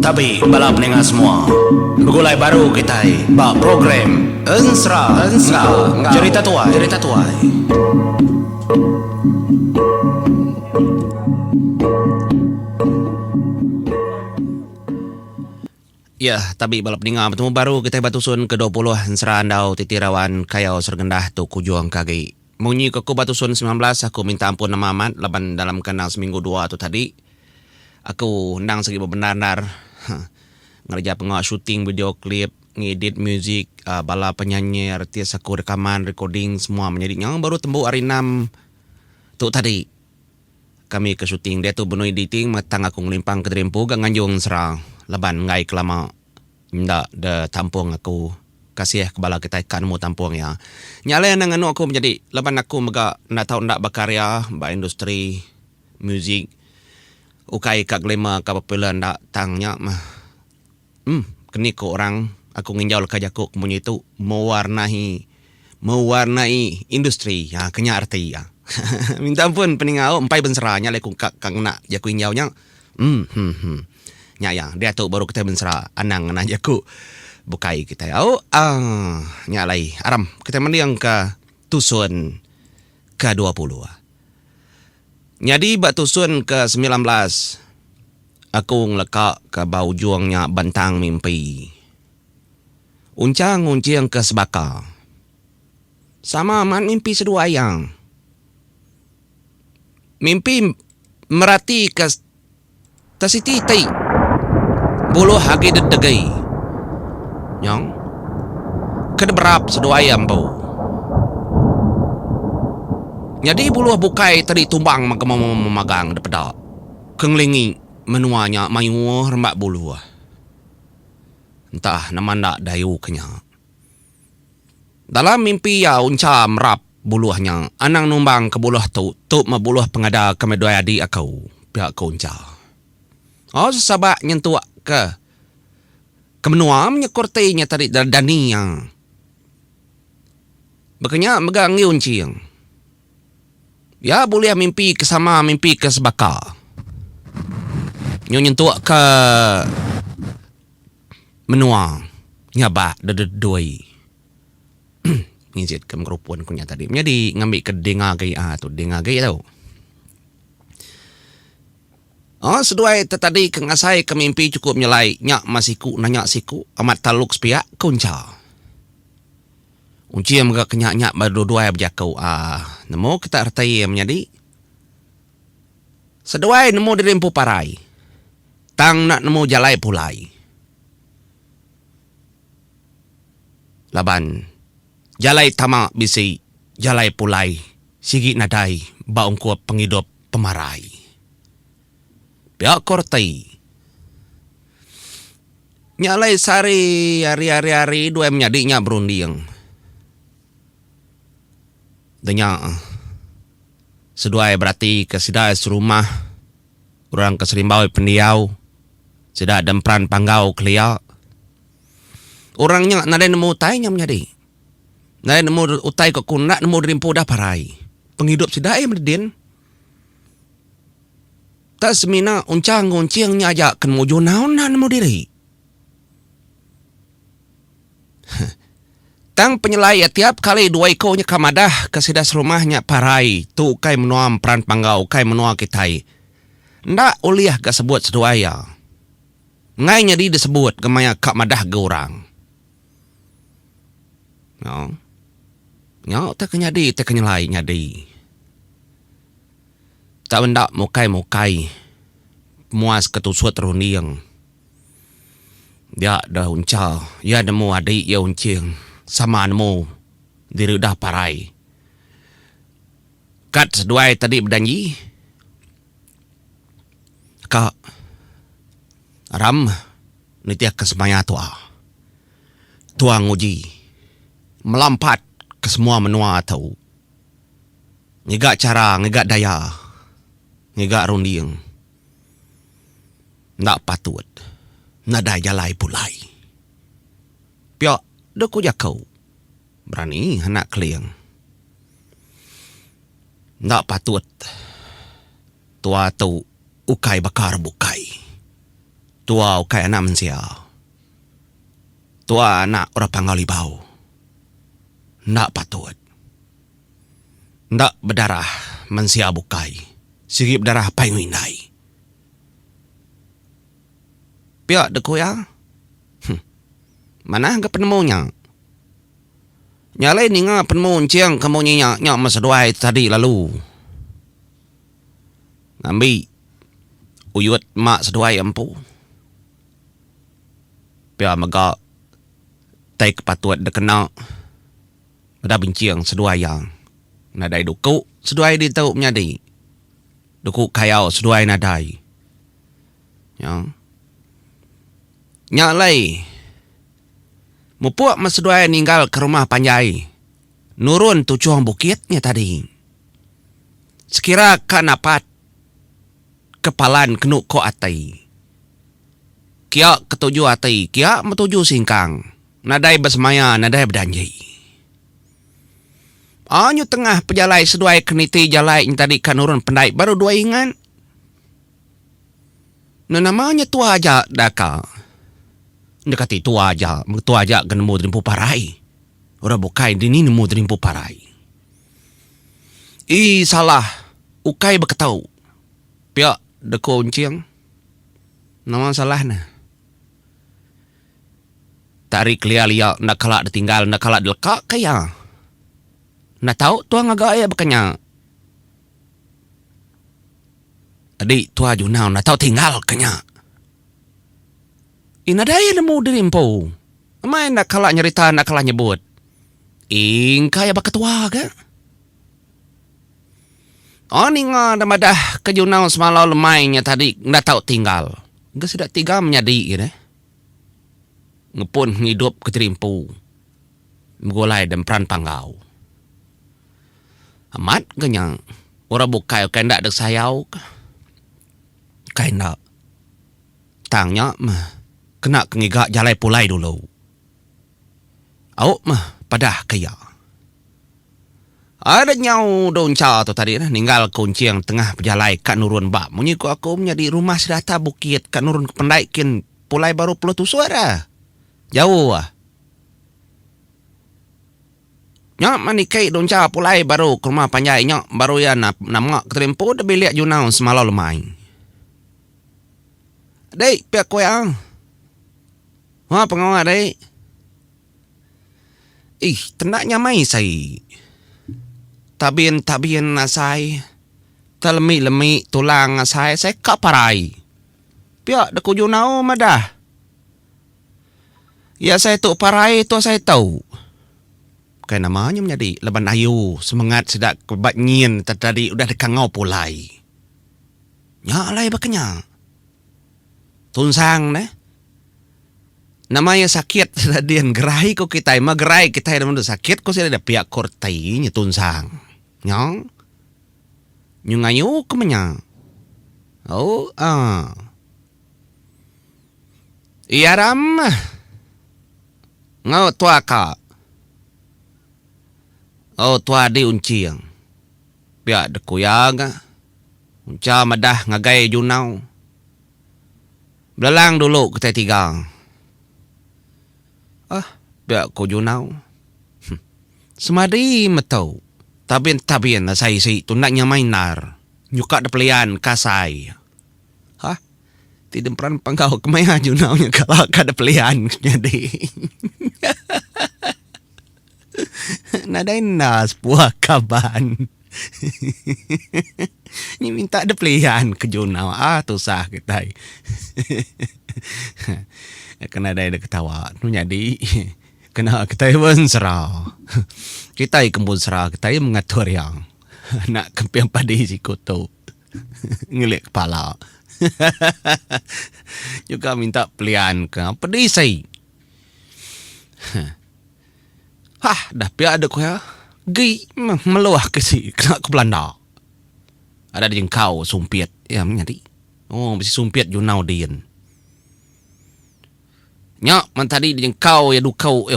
Tapi balap nenga semua begulai baru kita program Ensra cerita tuai. Ya, tapi balap ninga bertemu baru kita batusun ke-20 Ensra andau titirawan kayau sergendah tu kujuang kagi. Munyi ke batusun 19 aku minta ampun nama amat laban dalam kenal seminggu dua tu tadi. Aku hendang segi benar-benar ngerja pengawal syuting video klip, ngedit music, bala penyanyi, artis aku rekaman, recording semua menjadi yang baru tembuk hari 6 tu tadi. Kami ke syuting dia tu benuh editing matang aku ngelimpang ke Drimpu gak nganjung serang leban ngai kelama ndak de tampung aku kasih ke bala kita ikan mu tampung ya. Nyala yang nganu aku menjadi leban aku mega ndak tahu ndak berkarya ba industri music ukai kak lima kapapilan ndak tangnya mah. Kini ko orang aku nginjau kajaku kemunya itu mewarnai industri ya kenya arti ya. Minta ampun peningau empai benseranya leku kang nak jaku injaunya. Nya ya dia tu baru kita bensera anang na jaku bukai kita ya. Nya lai aram kita mendiang ke tusun ke-20. Nyadi bak tusun ke-19 aku ngelekak ke bau juangnya bantang mimpi. Uncang unciang ke sebaka. Sama amat mimpi sedua ayang. Mimpi merati ke tasiti tai. Buluh hagi dedegai. Yang kedeberap sedua ayam bau. Jadi buluh bukai tadi tumbang memagang depeda. Kenglingi menuanya mayu rembak buluh. Entah nama ndak dayu kenya. Dalam mimpi ya unca merap buluhnya. Anang numbang ke buluh tu mabuluh pengada kemedoi adik aku. Pihak ke unca. Sesabak nyentuak ke menua menyekurtinya tadi dani yang. Bekenya megang unciang. Ya boleh mimpi kesama mimpi ke sebaka. Nyentuak ke menua nyaba dedoi. Ngizit ke merupuan kunya tadi. Jadi ngambil ke dengar gaya tu dengar gaya tau. Seduai tadi kengasai ke mimpi cukup nyelai nyak masiku nanya siku amat taluk sepiak kunca. Unci yang megak kenyak-nyak berdua-dua berjakau. Nemu kita artai menjadi. Seduai nemu dirimpu parai. Tang nak nemu jalai pulai. Laban. Jalai tamak bisi. Jalai pulai. Sigi nadai. Baung kuat penghidup pemarai. Pihak kortai. Nyalai sari hari-hari dua menjadinya berunding. Denya seduai berarti kesidai serumah orang keserimbau pendiau sedah dempran panggau kelia orangnya nada nemu utainya menjadi nada nemu utai ke kunak nemu rimpu dah parai penghidup sidai merdin tak semina uncang ngunciangnya aja kan mujo naon nemu diri. Tang penyelai tiap kali dua ikonya kamadah kesidas rumahnya parai tu kai menuam peran panggau kai menua kitai. Ndak uliah ke sebut seduaya. Ngai nyadi disebut gemaya kak madah ke orang. Nyo tak kenyadi tak kenyelai nyadi. Tak benda mukai muas ketusut rundiang. Dia dah uncal, ya nemu adik ya uncing. Sama nemu diri dah parai. Kat seduai tadi berdanji. Kak Ram nitiak ke semaya tua. Tua nguji. Melampat ke semua menua tahu. Ngigak cara, ngigak daya. Ngigak runding. Ndak patut. Nada jalai pulai. Piak deku jakau. Berani anak keliang. Ndak patut. tua tu ukai bakar bukai. Tua ukai anak mensia. Tua anak orang pangali bau. Ndak patut. Ndak berdarah mensia bukai. Sirip darah payunai. Pihak deku ya. Mana ke penemunya? Nyalai ni nga penemu ciang kamu nyak masaduai tadi lalu. Ngambi uyut mak seduai empu. Pia maga tai kepatuat de kena. Pada binciang seduai yang nadai duku seduai di tau menyadi. Duku kayau seduai nadai. Ya. Nyalai Mupuak maseduai ninggal ke rumah Panjai. Nurun tujuh bukitnya tadi. Sekira kan dapat kepalan kenuk ko atai. Kia ketujuh atai, kia metuju singkang. Nadai bersemaya, nadai berdanji. Anyu tengah pejalai seduai keniti jalai yang tadi kan nurun pendai baru dua ingan. Namanya tua aja daka. Dekati tua aja genemu derimpu parai. Orang bukai dini nemu derimpu parai. Salah. Ukai berketau. Pihak deko unciang. Nama salah na. Tarik lia-lia nak kalak ditinggal, nak kalak dilekak kaya. Nak tahu tuang agak ayah berkanya. Adik tua junau nak tahu tinggal kanya. Inadaya nemu dirimpo. Main nak kalah nyerita, nak kalah nyebut. Kaya baketua ke? Ni nga namadah kejunau semalau lemainya tadi. Nggak tahu tinggal. Nggak sudah tiga menyadi ya. Ngepun hidup ketirimpu. Menggulai dan peran panggau. Amat kenyang. Orang bukai kaya ndak ada sayau. Kaya ndak. Tangnya mah. Kena kengigak jalai pulai dulu. Awak mah padah kaya. Ada nyau daun ca tu tadi ninggal kunciang tengah berjalai kat nurun bak. Munyi aku menjadi rumah sedata bukit kat nurun pendaikin pulai baru puluh tu suara. Jauh ah. Nyak manikai daun ca pulai baru ke rumah Panjai nyak baru ya nama keterimpu dah biliak junau semalau lemai. Dek pihak kowe ang. Wah pengawal dek. Tendaknya mai say. Tabian nasay. Talemi tulang nasay. Saya kaparay. Pihak deku junau madah. Ya saya tu paray tu saya tahu. Kaya namanya menjadi leban ayu. Semangat sedak kebat nyin. Tadi udah dekangau pulai. Nyalai bakanya. Tunsang ne. Namanya sakit sadian gerai ko kita magrai kita naman sakit ko sila da pihak kortay nya tunsang. Nyong. Yung ayo kumanya. Iyaram. Ngau tua ka. Tua di unciang. Pihak dekuyag. Unca madah ngagay junau. Belalang dulu kita tigang. Biar ko junau. Semadi matau. Tabian na say tu nak nyamay nar. Nyuka da pelian kasay. Tidak peran pangkau kemaya junau nya kalau kada pelian jadi. Nadai nas buah kaban. Ni minta da pelian ke junau. Tu sah kita. Kena ada ketawa. Nu jadi kena kita pun serah. Kita kembun serah. Kita mengatur yang nak kempiang padi si kutu. Ngelik kepala. Juga minta pelian ke padi say. Dah pihak ada ko ya. Gi meluah ke si kena ke Belanda. Ada jengkau sumpit. Ya menjadi. Mesti sumpit junau dian. Nyak man tadi jengkau ya dukau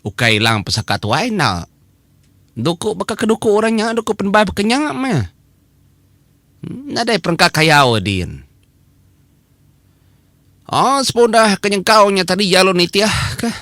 ukai lang pesaka tuai na. Duku baka keduku orangnya duku penbai berkenyang mah. Nadai perangkat kayau din. Oh, sepondah kenyang kau nya tadi jalon itiah kah?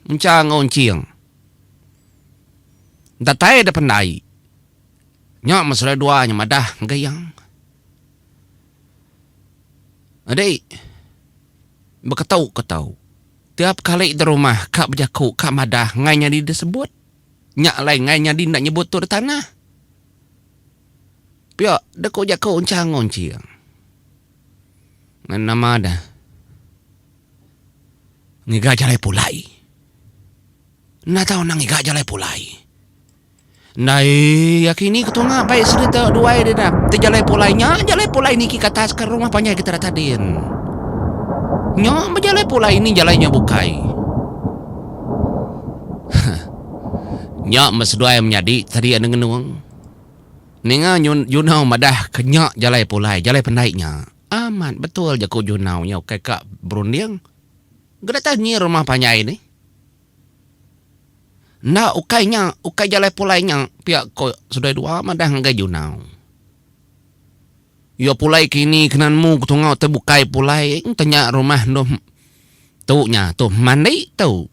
Mencang onciang. Datai da pandai. Nya masalah dua nya madah gayang. Adai. Beketau. Tiap kali di rumah kak berjaku kak madah ngainya disebut. Nya lain ngainya nak nyebut tu di tanah. Pia deko jaku uncang onciang. Nama dah. Ngiga jalai pulai. Na tahu nang ngiga jalai pulai. Nai yakini ketunga baik sedeta dua dia dah. Te jalai pulai ni ki katas ke rumah panjang kita tadin. Nya berjalai pulai ni jalainya bukai. Nya mesdua menyadi tadi ada ngenuang. Ninga yunau madah kenyak jalai pulai, jalai pendaiknya. Aman betul jaku junau nya kakak berunding. Gada tanya rumah panjai ni. Nah, ukai jalai pulainya pihak ko sudah dua madah enggak junau. Ya pulai kini kenanmu kutungau terbukai pulai tanya rumah noh tu nya tu mandi tu.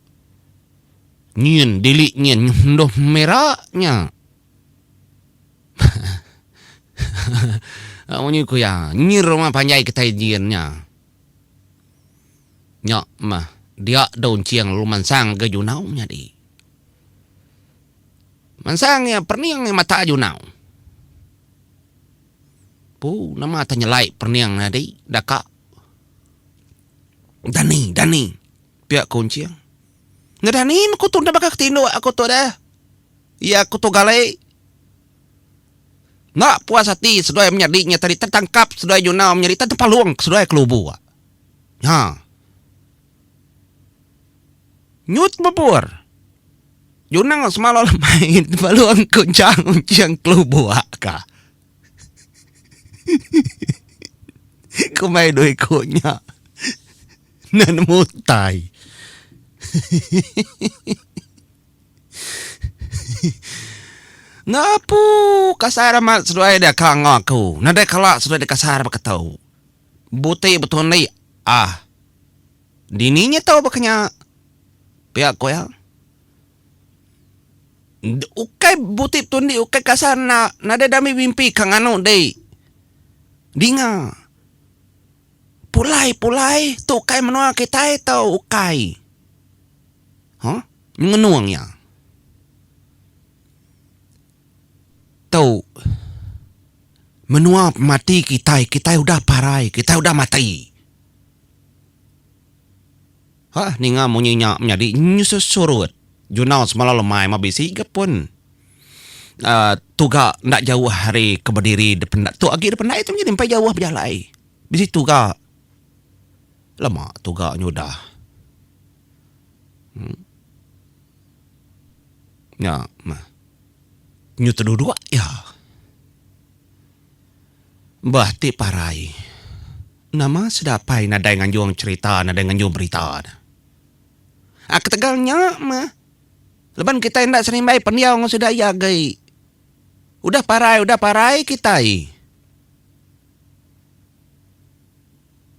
Nyen dilik nyen noh merahnya. Awaknya ku ya nyir rumah panjai kita jiannya. Nya mah dia daun ciang lu mansang ke junau nya di. Mansang ya perniang mata junau. Pu nama tanya lai perniang nadi daka. Dani pihak kunciang. Ngedani aku tu dah bakal ketino aku tu dah. Ya aku tu galai. Nak puas hati sedoi menyadinya tadi tertangkap sedoi junau menyadi terpaluang sedoi kelubu. Ha. Nyut bapur. Junang semalam main paluang kuncang kelubu ka. Kumay doy ko niya. Nanmutay. Ngapu kasara mat sudah ada kang aku. Nada kala sudah ada kasara bakatau. Buti betul ni dininya tahu bakanya pihak ko ya. Ukay buti betul ni ukay kasar nada dami mimpi kang ano day. Dinga. Pulai tu ukay menua kita tau ukay. Hah? Menuangnya. Tau menua mati kita udah parai, kita udah mati. Hah, ninga munyinya menjadi nyusurut. Junau semalam lemai mabisi gapun. Tuga nak jauh hari ke berdiri depan tu agi depan itu menjadi sampai jauh berjalai. Bisi tuga lama tuga nyudah. Ya, mah. Nyut dua ya. Bahti parai. Nama sedapai nadai nganjung cerita, nadai nganjung berita. Ketegalnya mah. Leban kita hendak sering baik pendiang sudah ya gai. Udah parai kita.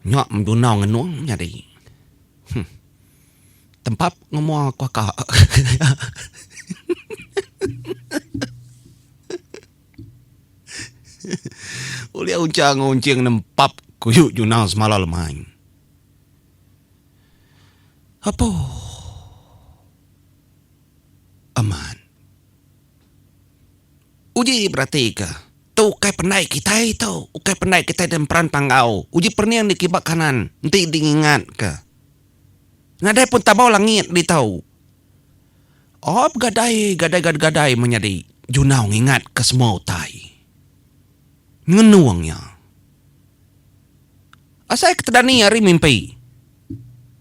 Nyok menjunau ngenuang nyari. Tempat ngomong kakak. Ulia uncang nempap kuyuk junau semalam main. Apa? Aman. Uji berarti ke? Tu kai penai kita itu. Ukai penai kita dan peran panggau. Uji perniang di kibak kanan. Nanti diingat ke? Nadai pun tak mau langit di tahu. Oh, gadai menyadi. Junau ngingat ke semua utai. Ngenuangnya. Asai ketedani hari mimpi.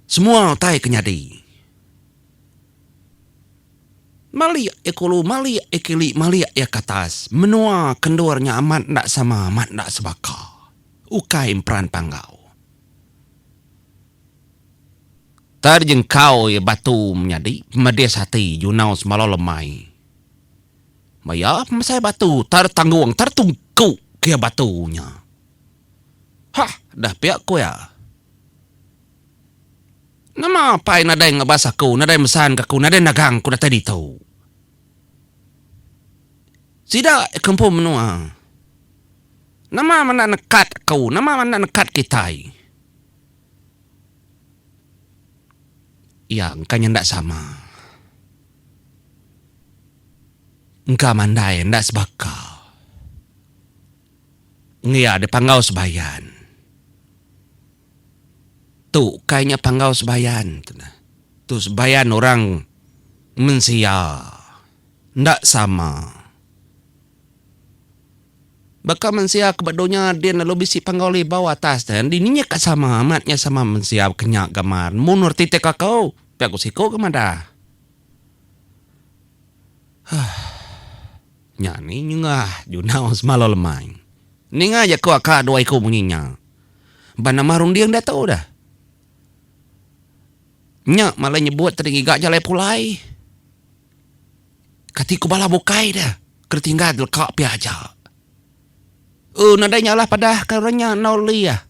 Semua utai kenyadi. Malia ekulu, malia ekili, malia ya katas. Menua kendornya amat ndak sama, amat ndak sebaka. Ukai peran panggau. Terjengkau ya batu menyadi. Medes hati junau semalam lemai. Maya masai batu tertanggung tertungku ke batunya. Hah, dah pihak ko ya. Nama apa na day nga basa ko, na day masan ka ko, na day nagang ko na tayo dito. Sida kampo menua. Nama mana nakat kau, nama mana nakat kitay. Ya, kanya ndak sama. Engka mandai ndak sebaka. Ngia de pangau sebayan. Tu kayaknya pangau sebayan. Tu sebayan orang mensia. Ndak sama. Baka mensia kebadonya dia lalu bisi pangau li bawah atas dan dininya kat sama amatnya sama mensia kenyak gamar. Munur titik kau. Piak usiko kemada. Nyani nyengah junau semalo lemai. Ninga aja kau akak dua ikut bunyinya. Bana marung dia ndak tahu dah. Nyak malah nyebut tadi gak jalai pulai. Katiku bala bukai dah. Kertinggal lekak pi aja. Nadanya lah pada karanya nauli ya.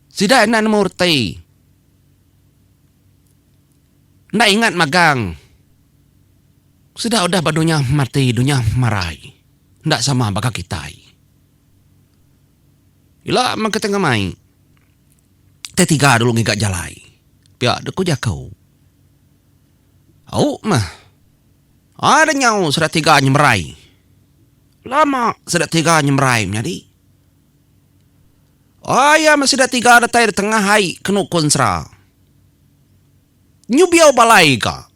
Sida nan murti. Ndak ingat magang. Sudah udah badunya mati, dunia marai. Ndak sama baka kita. Ila mak kita ngamai. T3 dulu ngigak jalai. Pia deku jakau. Au mah. Ada nyau sudah 3 nyemerai. Lama sudah 3 nyemerai jadi. Ya masih ada 3 datai di tengah hai kenu konsra. Nyubiau balai ka.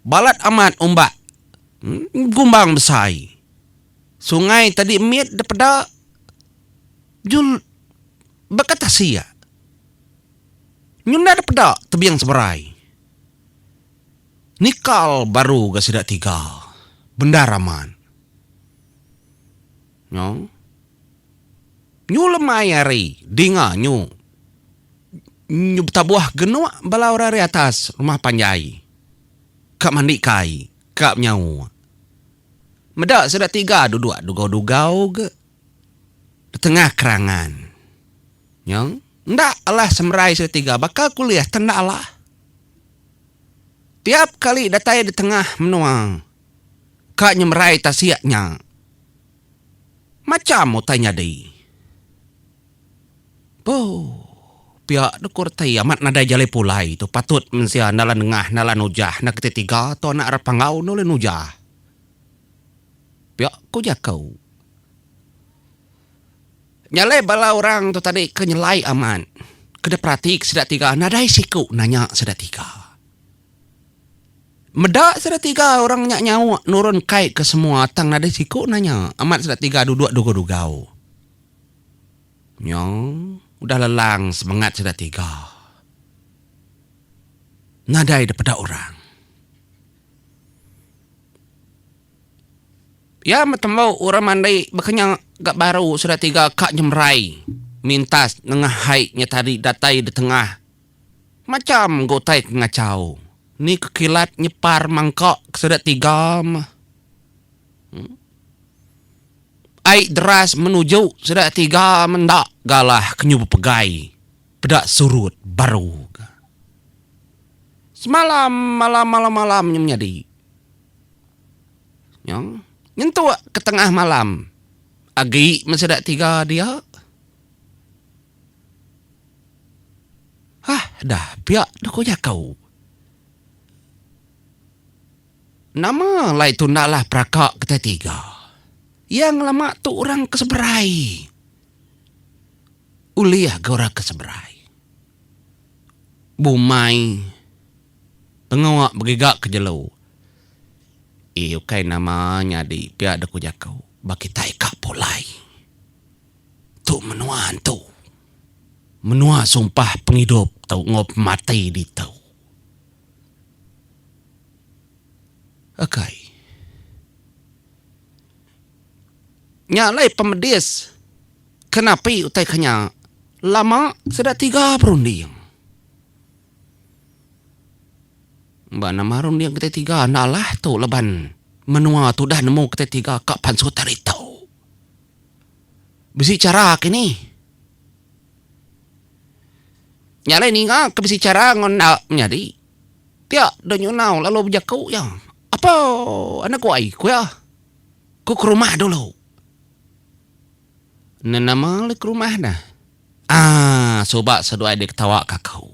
Balat amat ombak. Gumbang besai. Sungai tadi miet daripada jul berkata sia. Nyunda daripada tebiang seberai. Nikal baru ga sidak 3. Bendaraman. Nyo. Nyu lemai hari. Dinga nyu. Nyu betabuah genuk balau rari atas rumah panjai. Kak mandi kai. Kak nyau. Medak sudah 3 duduk dugau-dugau ke. Di tengah kerangan. Nyo. Ndak alah semerai sudah 3. Bakal kuliah tendak alah. Tiap kali datai di tengah menuang. Kak nyemerai tasiaknya. Macam mau tanya deh. Pihak dekur tai amat nada jalai pulai tu patut mensia nalan dengah nalan ujah nak ketiga atau nak rapangau nolen ujah. Pihak ku jakau. Nyalai bala orang tu tadi kenyelai aman. Keda pratik sedak 3 nadai siku nanya sedak 3. Medak sedak 3 orang nyak nyawa nurun kai ke semua tang nadai siku nanya amat sedak 3 duduk dugau-dugau. Nyong udah lelang semangat sudah 3. Nadai daripada orang. Ya matembau orang mandai berkenyang gak baru sudah 3 kak nyemrai. Mintas nengah haiknya tadi datai di tengah. Macam gotai ngacau. Ni kekilat nyepar mangkok sudah 3 mah. Aik deras menuju sudah 3 mendak galah kenyubu pegai. Pedak surut baru. Semalam malam nyadi. Yang nyentuh ke tengah malam. Agi mesedak 3 dia. Dah biak dah kau jakau. Nama lai tu naklah perakak kita 3. Yang lama tu orang keseberai. Uliah gora keseberai. Bumai. Pengawak bergigak ke jelau. Kai namanya di pihak deku jakau. Bagi tai kak polai. Tu menuan tu. Menua sumpah penghidup tau ngop mati di tau. Okay. Nyalai pemedis. Kenapa utai kanya lama sudah 3 perunding. Mbak nama runding kita 3 nalah tu leban. Menua tu dah nemu kita 3 kak pansu tari tau. Bisi cara kini. Nyala ni nga ke bisi cara ngon na nyadi. Tia donyo nau lalu berjakau ya. Apa anak ko ay kuya? Ku ke rumah dulu. Nana malah ke rumah dah. Sobat sedua dia ketawa kakau.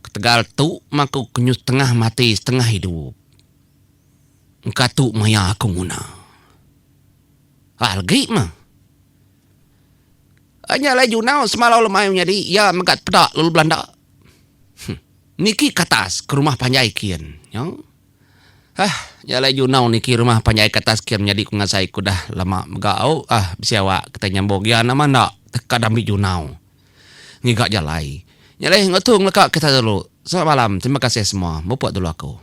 Ketegal tu maku kenyus tengah mati setengah hidup. Engkau tu maya aku guna. Algi mah. Hanya laju nau semalau lemai jadi ya megat pedak lalu Belanda. Niki katas ke rumah panjai kian. Ya. Ya laju nau niki rumah panjai katas kian menjadi ku ngasai ku dah lama megau. Bisa awak kita nyambung ya nama nak tekadam di junau. Ngigak jalai. Nyalai ngatung lekak kita dulu. Selamat malam. Terima kasih semua. Mau buat dulu aku.